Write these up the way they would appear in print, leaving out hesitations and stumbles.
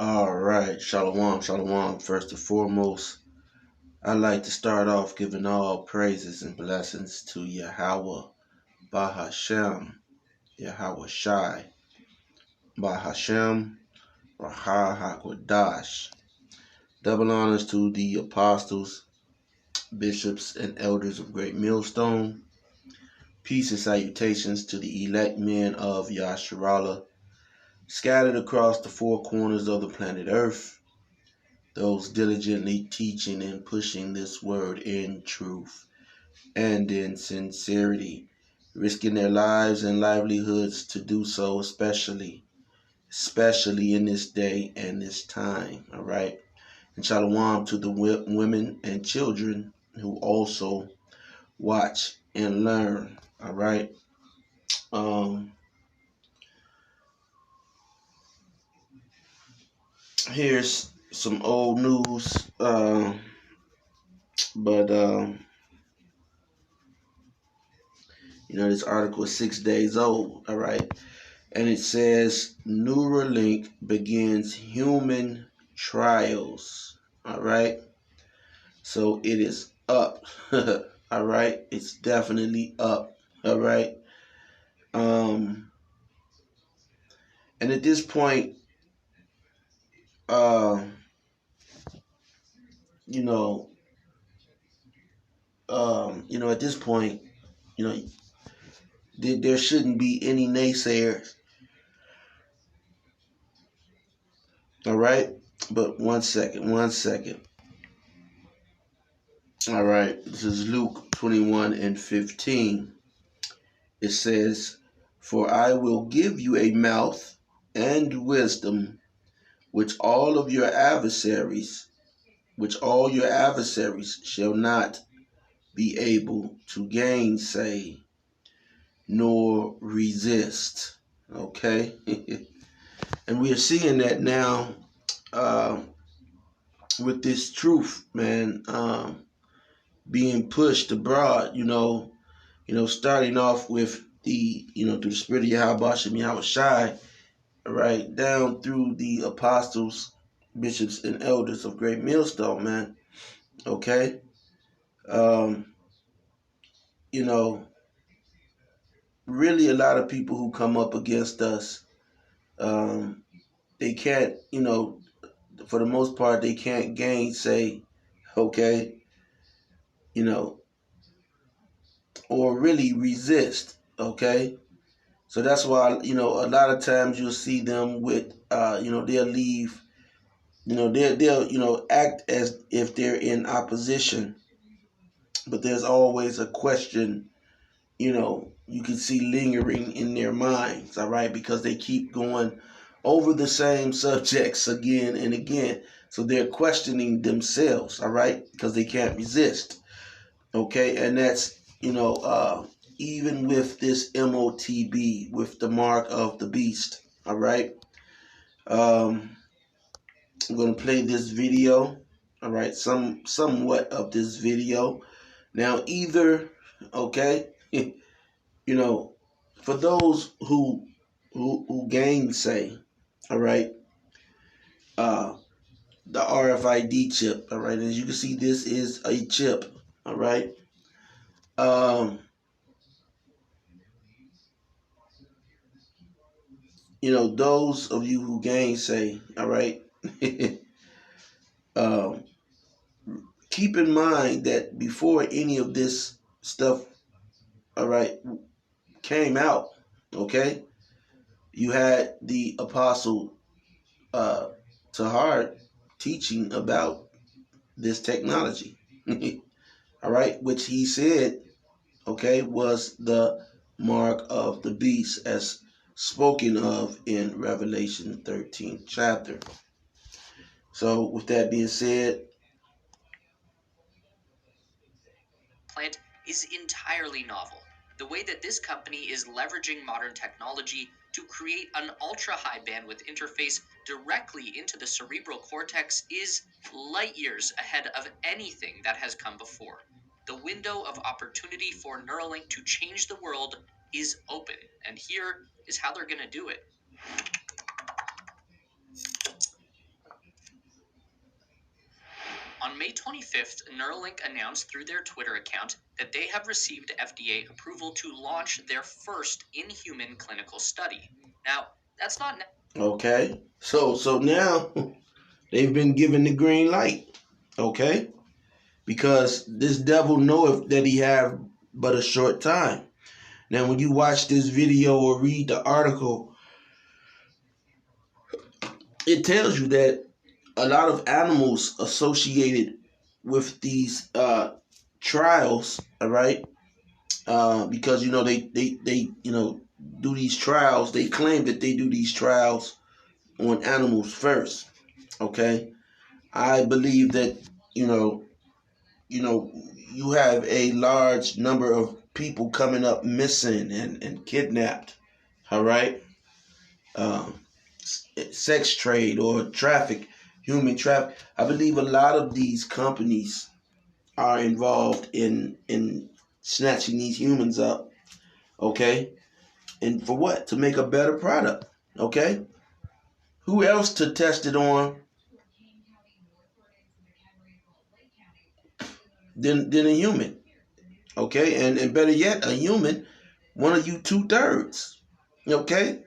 All right, shalom, shalom. First and foremost, I'd like to start off giving all praises and blessings to Yahweh, Bahashem, Yahweh Shai, Bahashem, Raha HaKodash. Double honors to the apostles, bishops, and elders of Great Millstone. Peace and salutations to the elect men of Yasharallah, scattered across the four corners of the planet Earth, those diligently teaching and pushing this word in truth and in sincerity, risking their lives and livelihoods to do so, especially in this day and this time. All right. And shalom to the women and children who also watch and learn. All right. Um, Here's some old news, but this article is 6 days old. All right. And it says Neuralink begins human trials. All right. So it is up. All right. It's definitely up. All right. And at this point, uh, you know, at this point, you know, there shouldn't be any naysayers. All right. But one second. All right. This is Luke 21:15. It says, "For I will give you a mouth and wisdom, which all your adversaries shall not be able to gainsay nor resist." Okay? And we are seeing that now uh, with this truth, man, being pushed abroad, starting off with through the spirit of Yahweh Shem Yahweh Shai, right, down through the apostles, bishops, and elders of Great Millstone, man. Okay? Um, you know, really a lot of people who come up against us, they can't, for the most part, they can't gainsay, okay, or really resist, okay? So that's why, a lot of times you'll see them with, they'll leave, they'll act as if they're in opposition, but there's always a question, you can see lingering in their minds, all right, because they keep going over the same subjects again and again. So they're questioning themselves, all right, because they can't resist, okay? And that's, even with this MOTB, with the mark of the beast, all right? I'm going to play this video, all right, somewhat of this video. Now, either, okay, for those who gainsay, all right, the RFID chip, all right, as you can see, this is a chip, all right. Those of you who gainsay, all right, um, keep in mind that before any of this stuff, all right, came out, okay, you had the apostle Tahar teaching about this technology, all right, which he said, okay, was the mark of the beast as spoken of in Revelation 13th chapter. So with that being said, plant is entirely novel. The way that this company is leveraging modern technology to create an ultra-high bandwidth interface directly into the cerebral cortex is light years ahead of anything that has come before. The window of opportunity for Neuralink to change the world is open, and here is how they're going to do it. May 25th, Neuralink announced through their Twitter account that they have received FDA approval to launch their first in-human clinical study. Now, that's not Okay. So now they've been given the green light. Okay? Because this devil knoweth that he have but a short time. Now when you watch this video or read the article, it tells you that a lot of animals associated with these trials, all right, because they do these trials. They claim that they do these trials on animals first. Okay, I believe that you know you have a large number of people coming up missing and kidnapped. All right, um, sex trade or traffic, human traffic. I believe a lot of these companies are involved in snatching these humans up. Okay, and for what? To make a better product. Okay, who else to test it on than a human? Okay, and better yet, a human, one of you 2/3. Okay,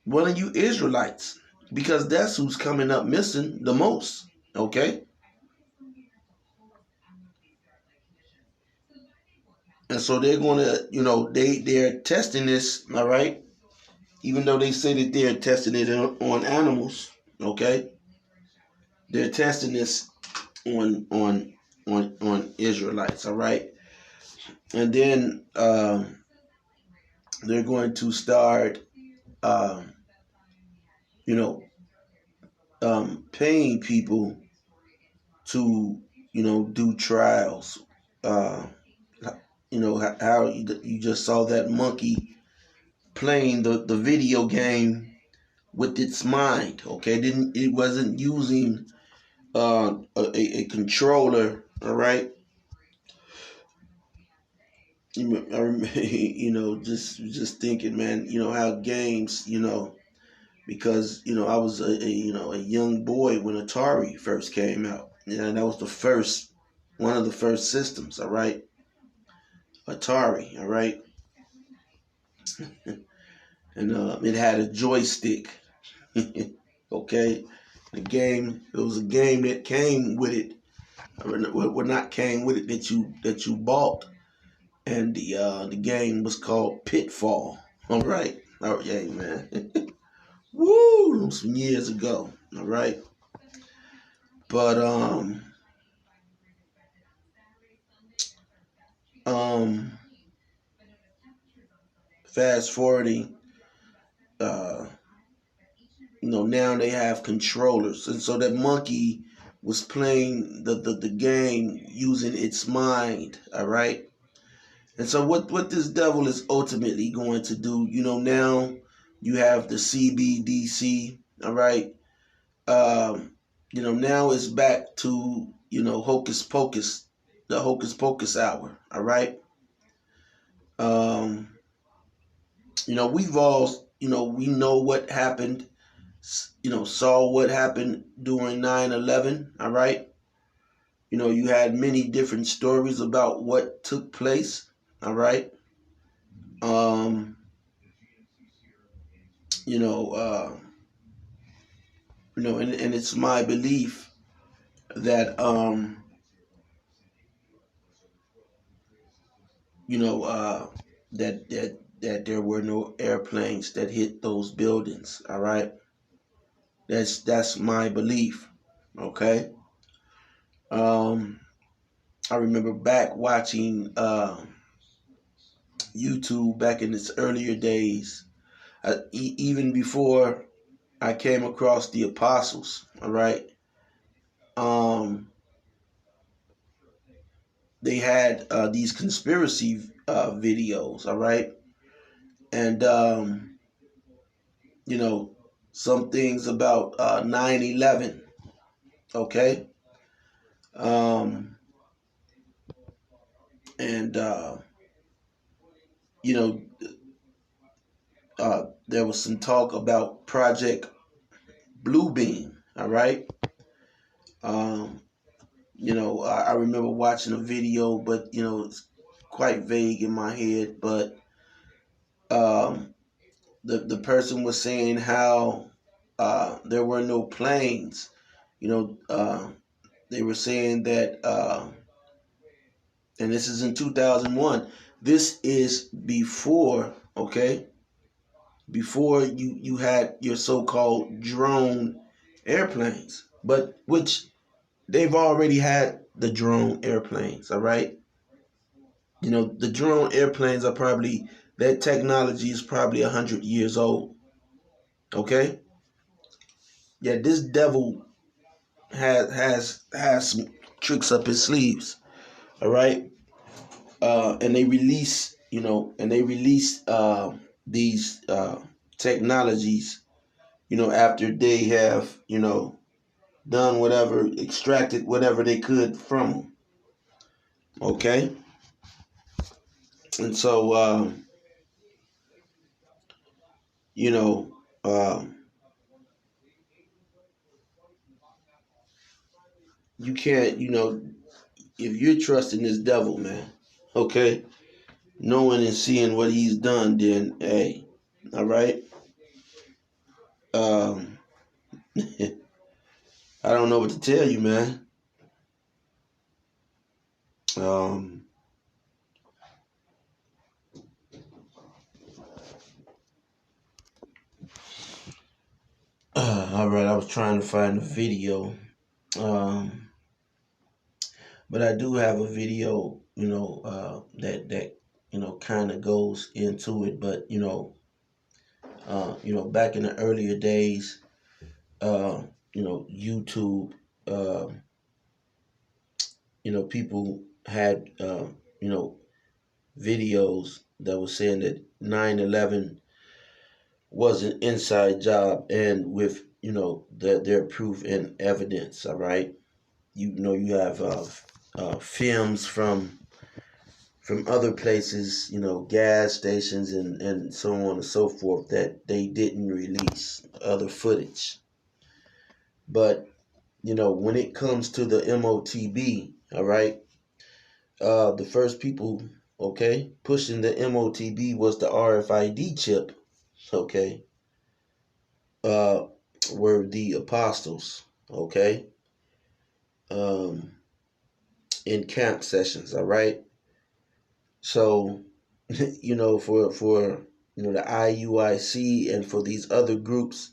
one of you Israelites, because that's who's coming up missing the most. Okay, and so they're going to, they're testing this. All right, even though they say that they're testing it on animals. Okay, they're testing this on Israelites. All right, and then they're going to start, um, you know, paying people to, do trials. Uh, how you just saw that monkey playing the video game with its mind. Okay, it wasn't using a controller. All right. I just thinking, man. How games, because I was a young boy when Atari first came out, and that was one of the first systems. All right, Atari. All right, and it had a joystick. Okay, it was a game that came with it, or not came with it, that you bought, and the game was called Pitfall. All right, oh yeah, man. Woo, some years ago. All right, but um, fast forwarding, uh, now they have controllers, and so that monkey was playing the game using its mind. All right, and so what this devil is ultimately going to do, now you have the CBDC. All right, now it's back to hocus pocus, the hocus pocus hour. All right. um we've all, we know what happened, saw what happened during 9/11. All right, you had many different stories about what took place. All right. um you know uh and it's my belief that you know that there were no airplanes that hit those buildings. All right, that's my belief. Okay. um I remember back watching YouTube back in its earlier days, even before I came across the apostles. All right, um, they had these conspiracy videos. All right, and you know some things about 9/11. Okay, um, and you know there was some talk about Project Bluebeam. All right. I remember watching a video, but it's quite vague in my head. But um, the person was saying how there were no planes. They were saying that, and this is in 2001. This is before, okay, before you had your so-called drone airplanes, but which they've already had the drone airplanes. All right, the drone airplanes are probably, that technology is probably 100 years old. Okay, yeah, this devil has some tricks up his sleeves. All right, and they release, these technologies, after they have, done whatever, extracted whatever they could from them. Okay, and so you know, you can't, if you're trusting this devil, man, okay, knowing and seeing what he's done, then hey, all right. Um, I don't know what to tell you, man. Um, all right, I was trying to find a video, um, but I do have a video, that kind of goes into it. But back in the earlier days, YouTube, uh, people had, videos that were saying that 9/11 was an inside job, and with their proof and evidence. All right, you have films from other places, gas stations and so on and so forth, that they didn't release other footage. But when it comes to the MOTB, all right, the first people, okay, pushing the MOTB was the RFID chip, okay, uh, were the apostles, okay, um, in camp sessions, all right. So, for the IUIC and for these other groups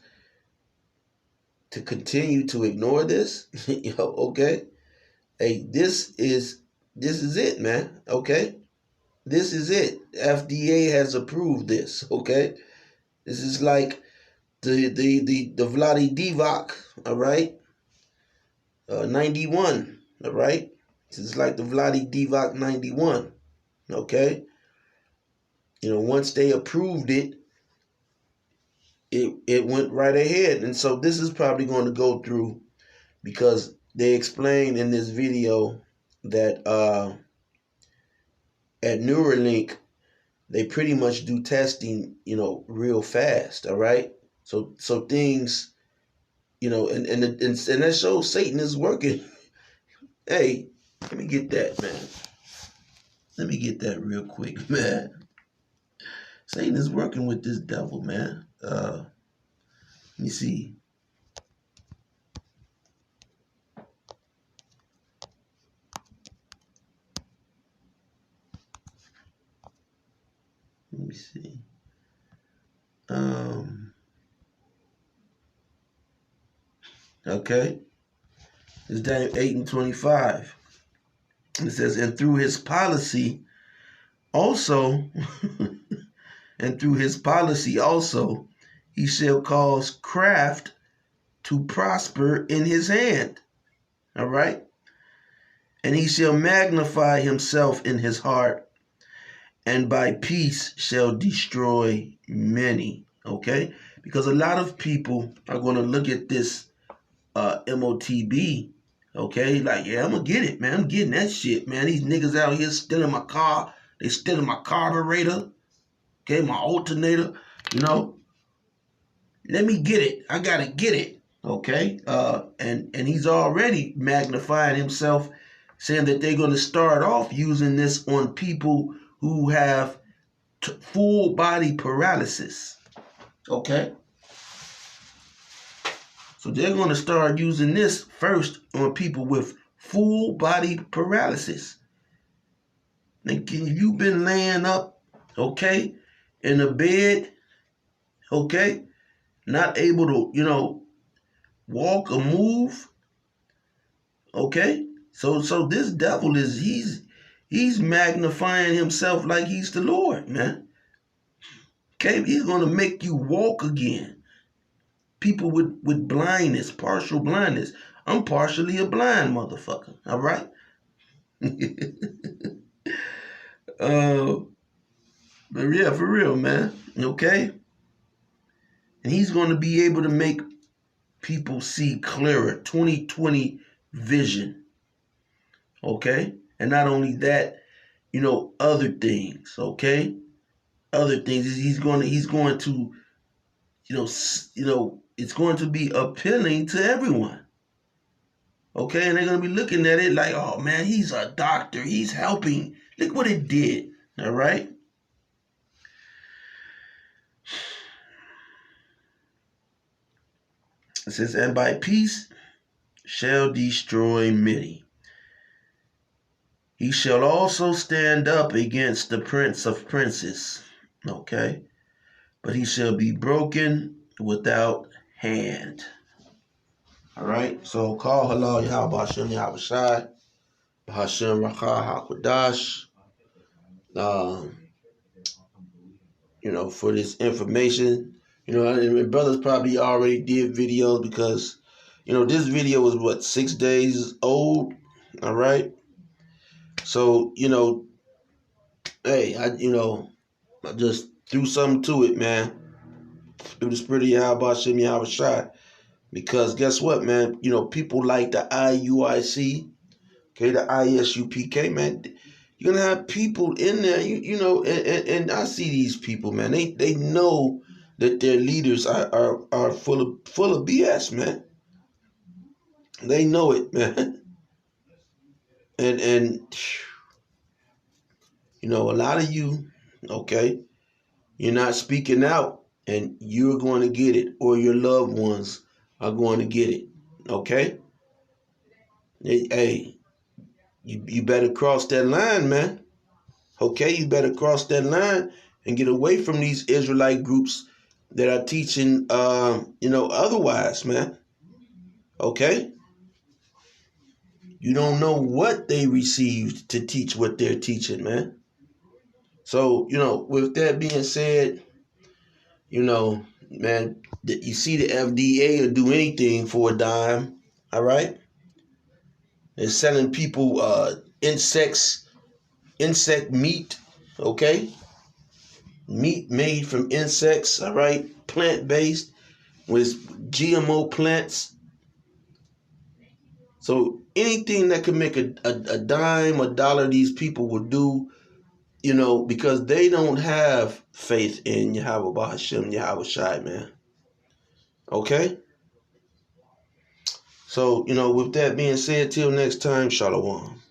to continue to ignore this, okay, hey, this is it, man, okay. This is it. FDA has approved this. Okay, this is like the Vladi Divac. All right, 91. All right, this is like the Vladi Divac 91. Okay, once they approved it, it went right ahead, and so this is probably going to go through, because they explained in this video that at Neuralink they pretty much do testing, real fast. All right, so things, and that shows Satan is working. Hey, let me get that, man. Let me get that real quick, man. Satan is working with this devil, man. Let me see. Let me see. Okay. It's Daniel 8:25. It says, and through his policy also, and through his policy also, he shall cause craft to prosper in his hand. All right. And he shall magnify himself in his heart, and by peace shall destroy many. Okay? Because a lot of people are going to look at this MOTB, okay? Like, yeah, I'm going to get it, man. I'm getting that shit, man. These niggas out here stealing my car. They stealing my carburetor, okay? My alternator, Let me get it. I got to get it, Okay, and he's already magnifying himself, saying that they're going to start off using this on people who have full body paralysis. Okay, so they're going to start using this first on people with full body paralysis. If you've been laying up, okay, in a bed, okay, not able to, walk or move, okay. So this devil he's magnifying himself like he's the Lord, man. Okay, he's gonna make you walk again. People with blindness, partial blindness. I'm partially a blind motherfucker. All right. But yeah, for real, man. Okay. And he's gonna be able to make people see clearer. 2020 vision. Okay. And not only that, other things. Okay. Other things. He's going to it's going to be appealing to everyone. Okay, and they're going to be looking at it like, oh man, he's a doctor, he's helping. Look what it did. All right. It says, and by peace shall destroy many. He shall also stand up against the prince of princes. Okay. But he shall be broken without hand. All right. So call halal Yahweh Hashem Yahweh Shai, Hashem Rakha HaKodash. For this information. And brothers probably already did videos because, this video was 6 days old. All right. So, hey, I just threw something to it, man. Through the spirit of Yahweh Hashem Yahweh Shai. Because guess what, man? People like the IUIC, okay, the ISUPK, man. You're gonna have people in there, and I see these people, man. They know that their leaders are full of BS, man. They know it, man. And a lot of you, okay, you're not speaking out, and you're going to get it, or your loved ones are going to get it, okay? Hey, you better cross that line, man. Okay, you better cross that line and get away from these Israelite groups that are teaching, otherwise, man. Okay? You don't know what they received to teach what they're teaching, man. So, with that being said, man, you see the FDA will do anything for a dime, all right? They're selling people insect meat, okay? Meat made from insects, all right? Plant-based with GMO plants. So anything that could make a dime, a dollar, these people will do, because they don't have faith in Yahweh Hashem, Yahweh Shai, man. Okay? So, with that being said, till next time, Shalom.